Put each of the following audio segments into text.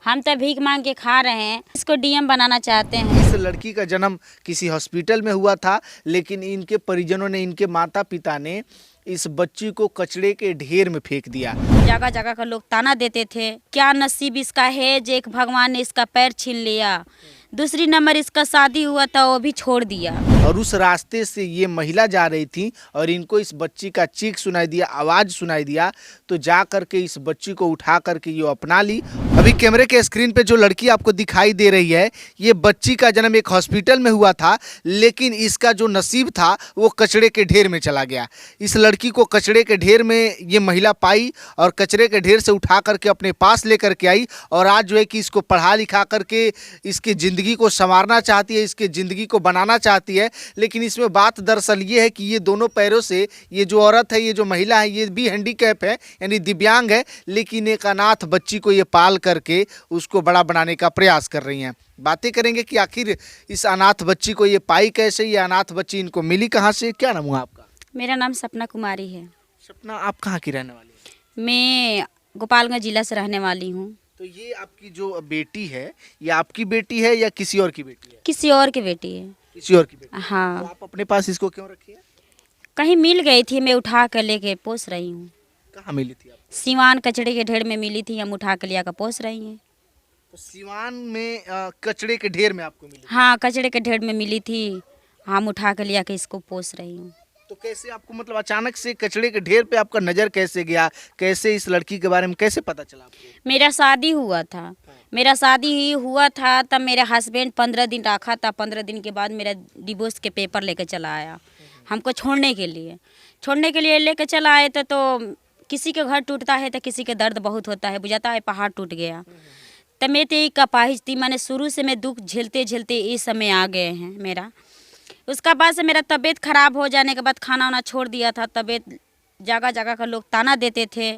हम तो भीख मांग के खा रहे हैं, इसको डीएम बनाना चाहते हैं। इस लड़की का जन्म किसी हॉस्पिटल में हुआ था, लेकिन इनके परिजनों ने, इनके माता पिता ने इस बच्ची को कचड़े के ढेर में फेंक दिया। जगह जगह का लोग ताना देते थे, क्या नसीब इसका है जो एक भगवान ने इसका पैर छीन लिया। दूसरी नंबर इसका शादी हुआ था वो भी छोड़ दिया। और उस रास्ते से ये महिला जा रही थी और इनको इस बच्ची का चीख सुनाई दिया, आवाज़ सुनाई दिया, तो जा करके इस बच्ची को उठा करके ये अपना ली। अभी कैमरे के स्क्रीन पे जो लड़की आपको दिखाई दे रही है, ये बच्ची का जन्म एक हॉस्पिटल में हुआ था, लेकिन इसका जो नसीब था वो कचड़े के ढेर में चला गया। इस लड़की को कचड़े के ढेर में ये महिला पाई और कचरे के ढेर से उठा करके अपने पास लेकर के आई, और आज जो है कि इसको पढ़ा लिखा करके इसकी ज़िंदगी को संवारना चाहती है, इसकी ज़िंदगी को बनाना चाहती है। लेकिन इसमें बात दरअसल ये है कि ये दोनों पैरों से, ये जो औरत है, ये जो महिला है, ये भी हैंडीकैप है, यानी दिव्यांग है, लेकिन एक अनाथ बच्ची को ये पाल करके उसको बड़ा बनाने का प्रयास कर रही हैं। बातें करेंगे कि आखिर इस अनाथ बच्ची को ये पाई कैसे, ये अनाथ बच्ची इनको मिली कहाँ से। क्या नाम हुआ आपका? मेरा नाम सपना कुमारी है। सपना, आप कहाँ की रहने वाली है? मैं गोपालगंज जिला से रहने वाली हूँ। तो ये आपकी जो बेटी है, ये आपकी बेटी है या किसी और की बेटी है? किसी और की बेटी है। किसी और की बेटी। तो हाँ, आप अपने पास इसको क्यों रखी है? कहीं मिल गई थी, मैं उठा कर लेके पोस रही हूँ। कहाँ मिली थी आप? सिवान कचड़े के ढेर में मिली थी, हम उठा कर लिया कर पोस रही हैं। तो सिवान में कचड़े के ढेर में आपको मिली? हाँ, कचड़े के ढेर में मिली थी, हम उठा कर लिया कर इसको पोस रही हूँ। तो कैसे आपको, मतलब अचानक से कचड़े के ढेर पे आपका नज़र कैसे गया? कैसे इस लड़की के बारे में कैसे पता चला आपको? मेरा शादी हुआ था, मेरा शादी ही हुआ था, तब मेरे हस्बैंड 15 दिन रखा था। 15 दिन के बाद मेरा डिवोर्स के पेपर लेके चला आया हमको छोड़ने के लिए लेके चला आए तो किसी के घर टूटता है तो किसी के दर्द बहुत होता है, बुझाता है पहाड़ टूट गया। तब मैं तो एक अपाहिज थी, मैंने शुरू से मैं दुख झेलते झेलते इस समय आ गए हैं मेरा। उसका बाद से मेरा तबीयत खराब हो जाने के बाद खाना वाना छोड़ दिया था। तबीयत, जगह जगह का लोग ताना देते थे,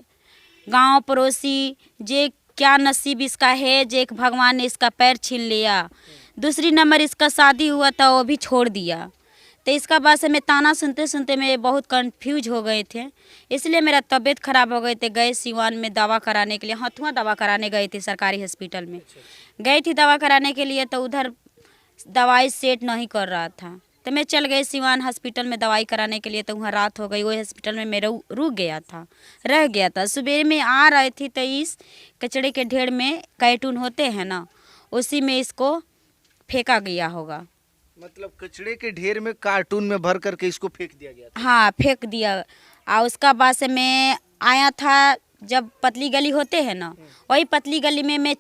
गांव पड़ोसी, जे क्या नसीब इसका है जो एक भगवान ने इसका पैर छीन लिया। दूसरी नंबर इसका शादी हुआ था वो भी छोड़ दिया। तो इसका बाद से मैं ताना सुनते सुनते मैं बहुत कंफ्यूज हो गए थे, इसलिए मेरा तबीयत खराब हो गए थे। गए सिवान में दवा कराने के लिए, हथुआ दवा कराने गए थे, सरकारी हॉस्पिटल में गई थी दवा कराने के लिए। तो उधर दवाई सेट नहीं कर रहा था, तो मैं चल गई सिवान हॉस्पिटल में दवाई कराने के लिए। तो वहाँ रात हो गई, वही हॉस्पिटल में मैं रुक गया था, रह गया था। सुबह में आ रहे थे तो इस कचड़े के ढेर में कार्टून होते हैं ना, उसी में इसको फेंका गया होगा। मतलब कचड़े के ढेर में कार्टून में भर करके इसको फेंक दिया गया था? हाँ, फेंक दिया। और उसका बाद से मैं आया था, जब पतली गली होते हैं ना, वही पतली गली में मैं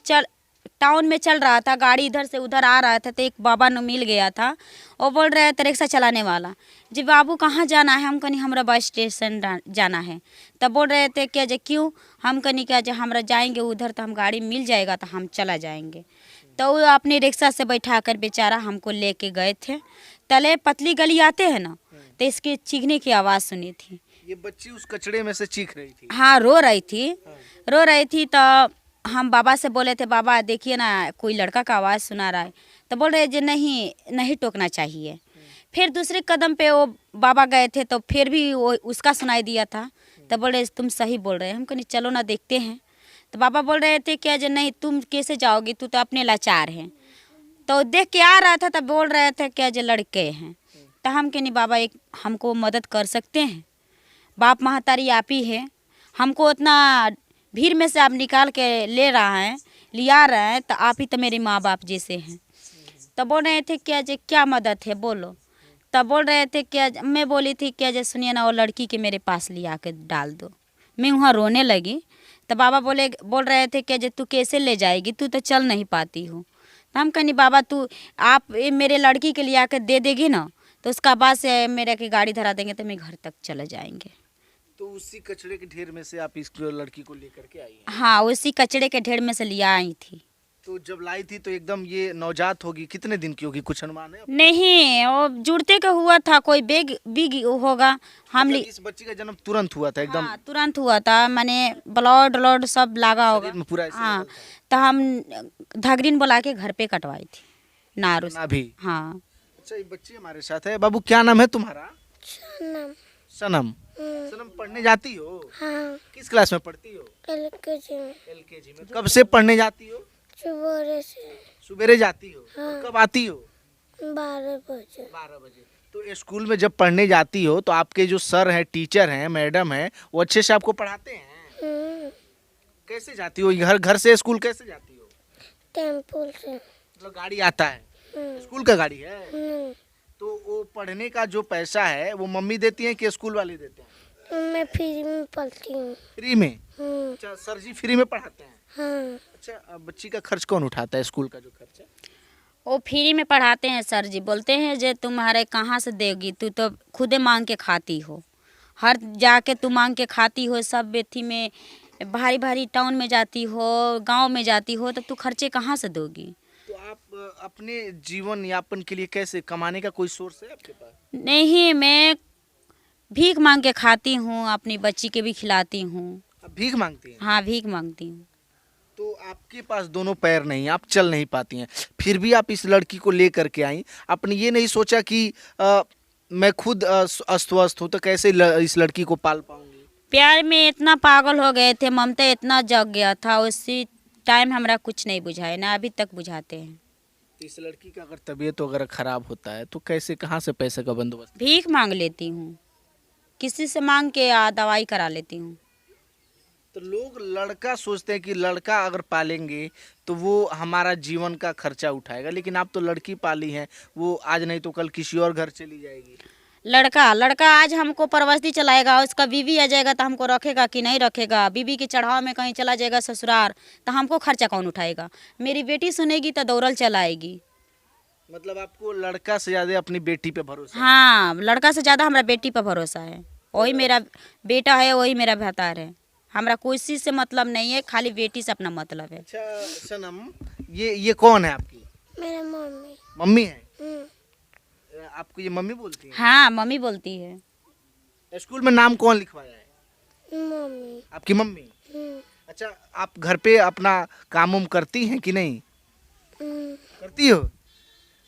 टाउन में चल रहा था, गाड़ी इधर से उधर आ रहा था, तो एक बाबा ने मिल गया था। वो बोल रहे थे, रिक्शा चलाने वाला, जी बाबू कहाँ जाना है? हम कहीं हमरा बस स्टेशन जाना है। तब बोल रहे थे क्या जे क्यों? हम कहीं क्या जे हमरा जाएंगे उधर, तो हम गाड़ी मिल जाएगा तो हम चला जाएंगे। तो वो अपनी रिक्शा से बैठा कर बेचारा हमको लेके गए थे। तले पतली गली आते हैं ना, तो इसके चीखने की आवाज़ सुनी थी। ये बच्ची उस कचड़े में से चीख रही थी? हाँ, रो रही थी। तो हम बाबा से बोले थे, बाबा देखिए ना कोई लड़का का आवाज़ सुना रहा है। तो बोल रहे जी नहीं टोकना चाहिए। फिर दूसरे कदम पे वो बाबा गए थे, तो फिर भी वो उसका सुनाई दिया था। तो बोल रहे तुम सही बोल रहे हैं, हम कहीं चलो ना देखते हैं। तो बाबा बोल रहे थे क्या जी नहीं, तुम कैसे जाओगी, तू तो अपने लाचार है। तो देख के आ रहा था, तब बोल रहे थे क्या जी लड़के हैं। तो हम कहीं बाबा एक हमको मदद कर सकते हैं, बाप महतारी आप ही है, हमको उतना भीड़ में से आप निकाल के लिया रहे हैं, तो आप ही तो मेरे माँ बाप जैसे हैं। तो बोल रहे थे क्या जे क्या मदद है बोलो। तब बोल रहे थे क्या, मैं बोली थी क्या जे सुनिए ना, वो लड़की के मेरे पास लिया के डाल दो। मैं वहाँ रोने लगी। तो बाबा बोल रहे थे क्या जे तू कैसे ले जाएगी, तू तो चल नहीं पाती हो। तो हम कहीं बाबा आप मेरे लड़की के लिया के दे देगी ना, तो उसका बाद से मेरे की गाड़ी धरा देंगे तो मैं घर तक चले जाएंगे। तो उसी कचड़े के ढेर में से आप इस लड़की को लेकर के आई हैं? हाँ, उसी कचड़े के ढेर में से लिया आई थी। तो जब लाई थी तो एकदम ये नवजात होगी, कितने दिन की होगी, कुछ अनुमान है? नहीं, वो जुड़ते का हुआ था, कोई बिग होगा। हम मतलब इस बच्ची का जन्म तुरंत हुआ था एकदम? हाँ, तुरंत हुआ था, माने ब्लड सब लगा होगा। में पूरा ऐसे हाँ, लगल था? तो हम धगरीन बुला के घर पे कटवाई थी नारू से। भी? हाँ। अच्छा, ये बच्ची हमारे साथ है। बाबू क्या नाम है तुम्हारा? सनम। सनम। सनम, पढ़ने जाती हो? हाँ, किस क्लास में पढ़ती हो? LKG में। LKG में। कब से पढ़ने जाती हो? सुबह से सुबेरे जाती हो? हाँ। कब आती हो? 12 बजे। 12 बजे। तो ये स्कूल में जब पढ़ने जाती हो तो आपके जो सर हैं, टीचर हैं, मैडम हैं, वो अच्छे से आपको पढ़ाते हैं? कैसे जाती हो? घर घर से स्कूल कैसे जाती हो? टेम्पो से। मतलब गाड़ी आता है? स्कूल का गाड़ी है? तो वो पढ़ने का जो पैसा है वो मम्मी देती हैं कि स्कूल वाले देते हैं? मैं फ्री में पढ़ती हूँ। फ्री में? अच्छा, सर जी फ्री में पढ़ाते हैं? हाँ। अच्छा, बच्ची का खर्च कौन उठाता है, स्कूल का जो खर्च है? वो फ्री में पढ़ाते हैं सर जी। बोलते हैं जे तुम्हारे कहाँ से देगी, तू तो खुदे मांग के खाती हो, हर जाके तू मांग के खाती हो, सब बेथी में भारी भारी टाउन में जाती हो, गांव में जाती हो, तो तू खर्चे कहाँ से दोगी? तो आप अपने जीवन यापन के लिए कैसे, कमाने का कोई सोर्स है आपके पास? नहीं, मैं भीख मांग के खाती हूँ, अपनी बच्ची के भी खिलाती हूँ। आप भीख मांगती हैं? हाँ, भीख मांगती हूँ। तो आपके पास दोनों पैर नहीं, आप चल नहीं पाती हैं, फिर भी आप इस लड़की को ले करके आई। आपने ये नहीं सोचा कि मैं खुद अस्वस्थ हूँ तो कैसे इस लड़की को पाल पाऊंगी? प्यार में इतना पागल हो गए थे, ममता इतना जग गया था, उसी टाइम हमरा कुछ नहीं बुझाए, ना अभी तक बुझाते हैं। तो इस लड़की का अगर तबीयत अगर खराब होता है तो कैसे, कहाँ से पैसे का बंदोबस्त? भीख मांग लेती हूँ, किसी से मांग के दवाई करा लेती हूँ। तो लोग लड़का सोचते हैं कि लड़का अगर पालेंगे तो वो हमारा जीवन का खर्चा उठाएगा, लेकिन आप तो लड़की पाली हैं, वो आज नहीं तो कल किसी और घर चली जाएगी। लड़का आज हमको परवस्ती चलाएगा, उसका बीवी आ जाएगा तो हमको रखेगा कि नहीं रखेगा? बीवी के चढ़ाव में कहीं चला जाएगा ससुराल तो हमको खर्चा कौन उठाएगा? मेरी बेटी सुनेगी तो दौड़ल चलाएगी। मतलब आपको लड़का से ज्यादा अपनी बेटी पे भरोसा है? हाँ, लड़का से ज़्यादा हमारा बेटी पर भरोसा है। वही मेरा बेटा है, वही मेरा भतार है। हमारा कोई चीज़ से मतलब नहीं है, खाली बेटी से अपना मतलब है। अच्छा सनम, ये कौन है आपकी? मेरा मम्मी। मम्मी है? आपको ये मम्मी बोलती है? हाँ, मम्मी बोलती है। स्कूल में नाम कौन लिखवाया है? मम्मी। आपकी मम्मी? अच्छा, आप घर पे अपना काम उम करती हैं कि नहीं? करती हो?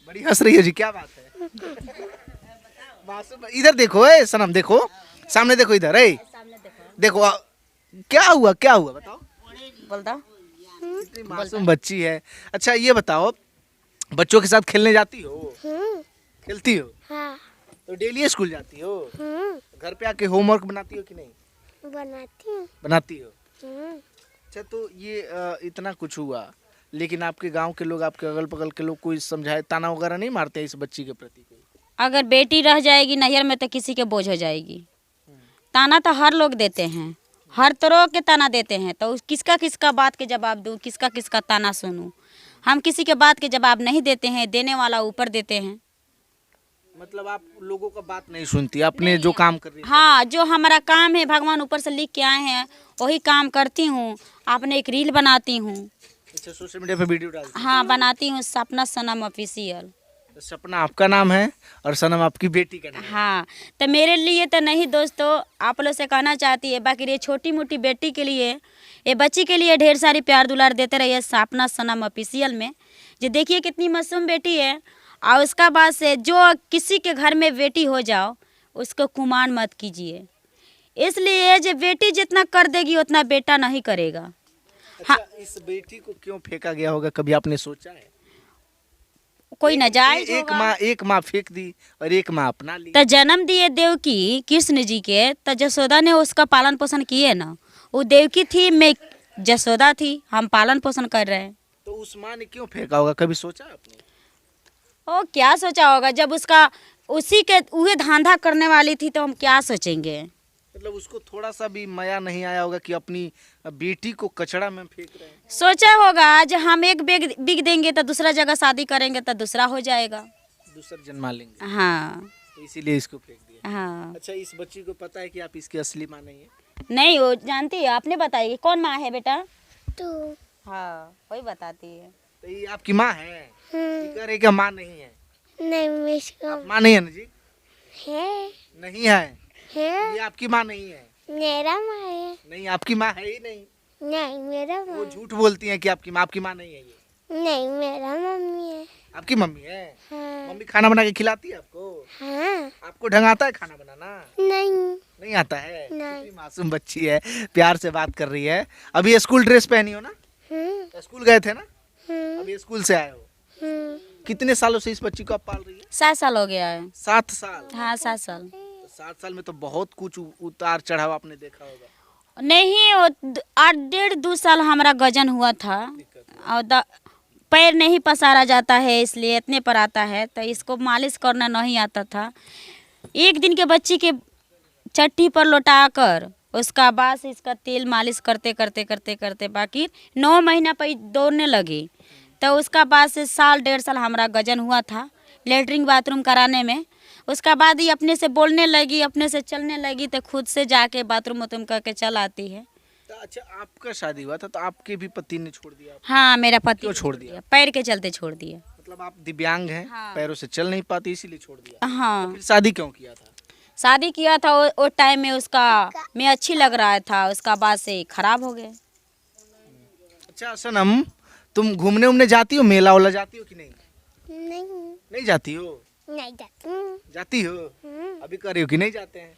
बड़ी हंस रही हो जी, क्या बात है? मासूम, इधर देखो, ए सनम देखो, सामने देखो, इधर ए देखो, क्या हुआ, क्या हुआ बताओ? बोलता इतनी मासूम बच्ची है। अच्छा ये बताओ, बच्चों के साथ खेलने जाती हो? खेलती हो? हाँ। तो डेली स्कूल जाती हो? घर पे आके होमवर्क बनाती हो कि नहीं? बनाती हूँ। बनाती हो? अच्छा, तो ये इतना कुछ हुआ, लेकिन आपके गांव के लोग, आपके अगल बगल के लोग कोई समझाए, ताना वगैरह नहीं मारते इस बच्ची के प्रति कोई? अगर बेटी रह जाएगी नैहर में तो किसी के बोझ हो जाएगी। ताना तो हर लोग देते हैं, हर तरह के ताना देते हैं, तो किसका किसका बात के जवाब दूँ, किसका किसका ताना सुनूँ? हम किसी के बात के जवाब नहीं देते हैं, देने वाला ऊपर देते हैं। मतलब आप लोगों का बात नहीं सुनती, अपने जो काम कर रही है? हाँ, जो हमारा काम है भगवान ऊपर से लिख के आए हैं वही काम करती हूँ। आपने एक रील बनाती हूँ। अच्छा, सोशल मीडिया पे वीडियो डालती हाँ, बनाती हूँ, सपना सनम ऑफिशियल। है? सपना आपका नाम है और सनम आपकी बेटी का नाम है। हाँ, तो मेरे लिए तो नहीं दोस्तों, आप लोग से कहना चाहती है, बाकी ये छोटी मोटी बेटी के लिए, ये बच्ची के लिए ढेर सारी प्यार दुलार देते रहिए सपना सनम ऑफिशियल में। जो देखिए कितनी मासूम बेटी है, और उसका बाद से जो किसी के घर में बेटी हो जाओ उसको कुमान मत कीजिए, इसलिए जो बेटी जितना कर देगी उतना बेटा नहीं करेगा। अच्छा, इस बेटी को क्यों फेंका गया होगा, कभी आपने सोचा है? कोई नाजायज एक माँ फेंक दी और एक माँ अपना ली। तो जन्म दिए देवकी कृष्ण जी के, तो जसोदा ने उसका पालन पोषण किए ना। वो देवकी थी, मैं जसोदा थी, हम पालन पोषण कर रहे हैं। तो उस माँ ने क्यों फेंका होगा, कभी सोचा आपने? ओ, क्या सोचा होगा, जब उसका उसी के उहे धांधा करने वाली थी तो हम क्या सोचेंगे? मतलब उसको थोड़ा सा भी माया नहीं आया होगा कि अपनी बेटी को कचड़ा में फेंक रहे हैं? सोचा होगा आज हम एक बिग देंगे तो दूसरा जगह शादी करेंगे तो दूसरा हो जाएगा। दूसरा जन्मा लेंगे। हाँ तो इसीलिए इसको फेंक दिया। हाँ। अच्छा, इस बच्ची को पता है कि आप इसकी असली माँ नहीं है? नहीं, वो जानती है, आपने बताई कौन माँ है बेटा? तू। हाँ, वही बताती है। तो ये आपकी माँ है? ये कह रहे कि माँ नहीं है? नहीं, मिसका आप माँ नहीं है ना जी? है। नहीं है? है। ये आपकी माँ नहीं है? मेरा माँ है। नहीं, आपकी माँ है ही नहीं। नहीं, मेरा वो माँ। झूठ बोलती हैं कि आपकी माँ नहीं है ये। नहीं, मेरा मम्मी है। आपकी मम्मी है? हाँ। मम्मी खाना बना के खिलाती है आपको? हाँ। आपको ढंग आता है खाना बनाना? नहीं। नहीं आता है? नहीं। कितनी मासूम बच्ची है, प्यार से बात कर रही है। अभी स्कूल ड्रेस पहनी हो ना? स्कूल गए थे ना? अभी स्कूल से आए हो? कितने सालों से इस बच्ची को आप पाल रही है? 7 साल हो गया है। 7 साल। हाँ 7 साल। तो 7 साल में तो बहुत कुछ उतार चढ़ाव आपने देखा होगा। नहीं 8 डेढ़ 2 साल हमारा गजन हुआ था और पैर नहीं पसारा जाता है, इसलिए इतने पर आता है। तो इसको मालिश करना नहीं आता था। एक दिन के बच्ची के चट्टी पर लौटाकर उसका बाद से इसका तेल मालिश करते करते करते करते बाकी 9 महीना पर दौड़ने लगी। तो उसका बाद से साल 1.5 साल हमारा गजन हुआ था लेटरिन बाथरूम कराने में। उसका बाद ही अपने से बोलने लगी, अपने से चलने लगी, तो खुद से जाके बाथरूम वाथरूम करके चल आती है। तो अच्छा, आपका शादी हुआ था तो आपके भी पति ने छोड़ दिया? हाँ मेरा पति क्यों छोड़ दिया? पैर के चलते छोड़ दिया। मतलब आप दिव्यांग हैं, हाँ। पैरों से चल नहीं पाती इसीलिए छोड़ दिया। हाँ फिर शादी क्यों किया था? शादी किया था वो टाइम में उसका मैं अच्छी लग रहा था, उसका बाद से खराब हो गए। अच्छा सनम, तुम घूमने उमने जाती हो, मेला वाला जाती हो कि नहीं? नहीं नहीं जाती हो? नहीं जाती हूँ। जाती हो? अभी कर रही हो कि नहीं जाते हैं?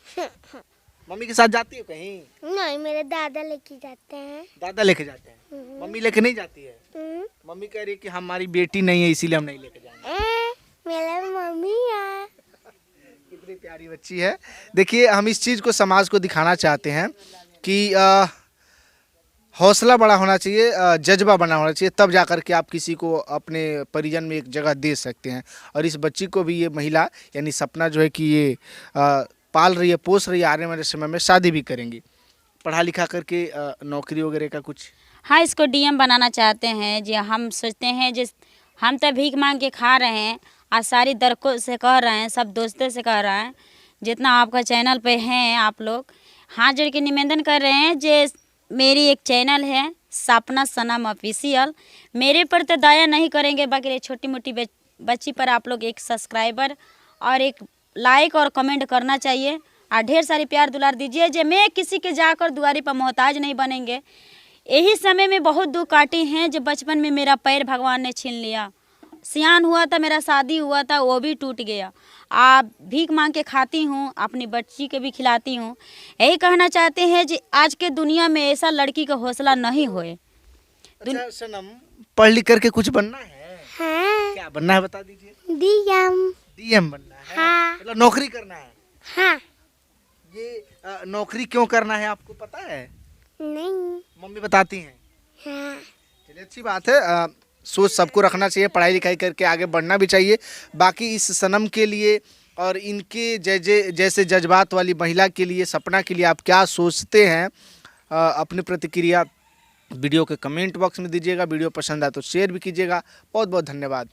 मम्मी के साथ जाती हो कहीं? नहीं, मेरे दादा लेके जाते हैं। दादा लेके जाते हैं, मम्मी लेके नहीं जाती है? मम्मी कह रही है कि हमारी बेटी नहीं है इसीलिए हम नहीं लेके जाएंगे। मेरा मम्मी है। कितनी प्यारी बच्ची है। देखिए, हम इस चीज़ को समाज को दिखाना चाहते हैं कि हौसला बड़ा होना चाहिए, जज्बा बना होना चाहिए, तब जाकर के आप किसी को अपने परिजन में एक जगह दे सकते हैं। और इस बच्ची को भी ये महिला यानी सपना जो है कि ये पाल रही है, पोस रही है, आने वाले समय में शादी भी करेंगी। पढ़ा लिखा करके नौकरी वगैरह का कुछ? हाँ इसको डीएम बनाना चाहते हैं। जी हम सोचते हैं जिस हम तो भीख मांग के खा रहे हैं, आज सारी दरको से कह रहे हैं, सब दोस्तों से कह रहे हैं, जितना आपका चैनल पे हैं आप लोग हाथ जोड़ के निवेदन कर रहे हैं। जे मेरी एक चैनल है सपना सनम ऑफिशियल, मेरे पर तो दया नहीं करेंगे, बाकी छोटी मोटी बच्ची पर आप लोग एक सब्सक्राइबर और एक लाइक और कमेंट करना चाहिए और ढेर सारी प्यार दुलार दीजिए। जे मैं किसी के जाकर दुआरी पर मोहताज नहीं बनेंगे। यही समय में बहुत दुख काटे हैं, जो बचपन में मेरा पैर भगवान ने छीन लिया, सियान हुआ था, मेरा शादी हुआ था वो भी टूट गया। आप भीख मांग के खाती हूँ, अपनी बच्ची के भी खिलाती हूँ। यही कहना चाहते हैं कि आज के दुनिया में ऐसा लड़की का हौसला नहीं होए। अच्छा सनम, पढ़ लिख करके कुछ बनना है? हाँ। क्या बनना है बता दीजिए। डीएम। डीएम बनना है? हाँ। मतलब नौकरी करना है? हाँ। ये नौकरी क्यों करना है आपको पता है? नहीं। मम्मी बताती हैं? हाँ। चलिए अच्छी बात है। सोच सबको रखना चाहिए, पढ़ाई लिखाई करके आगे बढ़ना भी चाहिए। बाकी इस सनम के लिए और इनके जैसे जज्बात वाली महिला के लिए, सपना के लिए आप क्या सोचते हैं? अपनी प्रतिक्रिया वीडियो के कमेंट बॉक्स में दीजिएगा। वीडियो पसंद आए तो शेयर भी कीजिएगा। बहुत बहुत धन्यवाद।